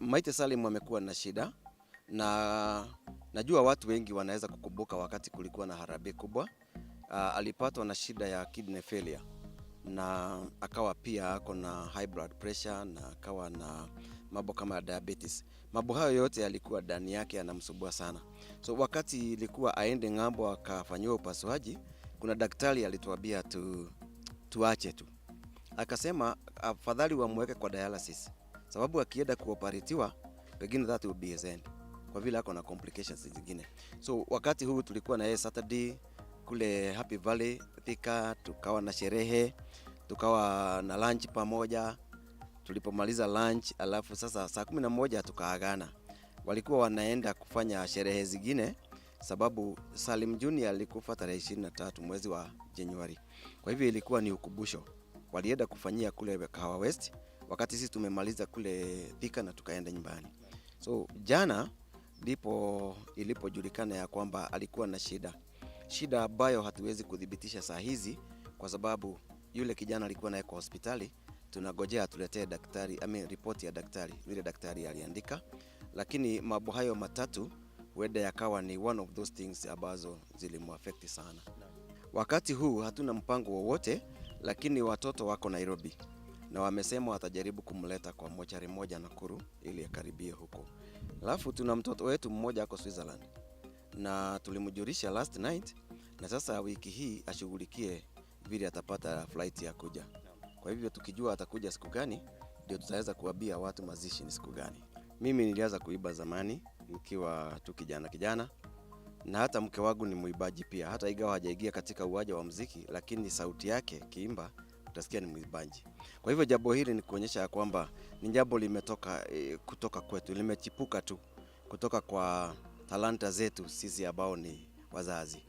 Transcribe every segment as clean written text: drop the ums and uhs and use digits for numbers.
Maite Salim amekuwa na shida, na najua watu wengi wanaweza kukumbuka wakati kulikuwa na harambee kubwa. Alipatwa na shida ya kidney failure na akawa pia ako na high blood pressure na akawa na mambo kama diabetes. Mambo hayo yote yalikuwa ndani yake yanamsumbua sana. So wakati ilikuwa aende ng'ambo akafanyiwa upasuaji, kuna daktari alituambia tuache tu. Akasema afadhali wamweke kwa dialysis, sababu akienda kuoperatiwa pengine that will be his end, kwa vile ako na complications zingine. So wakati huu tulikuwa na yeye Saturday kule Happy Valley Thika, tukawa na sherehe, tukawa na lunch pamoja. Tulipomaliza lunch, alafu sasa saa 11 tukaagana. Walikuwa wanaenda kufanya sherehe zingine, sababu Salim Junior alikufa tarehe 23 mwezi wa Januari. Kwa hivyo ilikuwa ni ukumbusho. Walienda kufanyia kule Kahawa West, wakati sisi tumemaliza kule Thika na tukaenda nyumbani. So jana ndipo ilipojulikana ya kwamba alikuwa na shida ambayo hatuwezi kudhibitisha saa hizi, kwa sababu yule kijana alikuwa naye kwa hospitali. Tunagojea tuletee daktari, ripoti ya daktari, vile daktari aliandika. Lakini mambo hayo matatu huenda yakawa ni one of those things ambazo zilimuaffect sana. Wakati huu hatuna mpango wowote, lakini watoto wako Nairobi na wamesema watajaribu kumleta kwa mochari moja Nakuru ili akaribie huko. Alafu tuna mtoto wetu mmoja ako Switzerland na tulimjulisha last night, na sasa wiki hii ashughulikie vile atapata flight ya kuja. Kwa hivyo tukijua atakuja siku gani ndio tutaweza kuambia watu mazishi ni siku gani. Mimi nilianza kuiba zamani nikiwa tu kijana, na hata mke wangu ni muibaji pia. Hata ingawa hajaingia katika uwanja wa muziki, lakini sauti yake kiimba utasikia ni muibaji. Kwa hivyo jambo hili ni kuonyesha kwamba ni jambo limetoka kutoka kwetu, limechipuka tu kutoka kwa talanta zetu sisi ambao ni wazazi,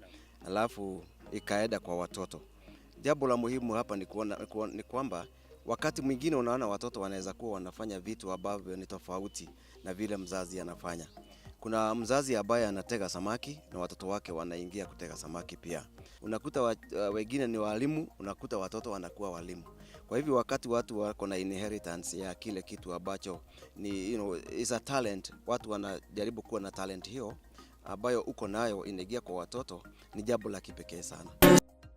alafu ikaenda kwa watoto. Jambo la muhimu hapa ni kwamba wakati mwingine unaona watoto wanaweza kuwa wanafanya vitu ambavyo ni tofauti na vile mzazi anafanya. Kuna mzazi ambaye anatega samaki na watoto wake wanaingia kutega samaki pia. Unakuta wengine ni walimu, unakuta watoto wanakuwa walimu. Kwa hivyo wakati watu wako na inheritance ya kile kitu ambacho ni is a talent, watu wanajaribu kuwa na talent hiyo ambayo uko nayo inaingia kwa watoto, ni jambo la kipekee sana.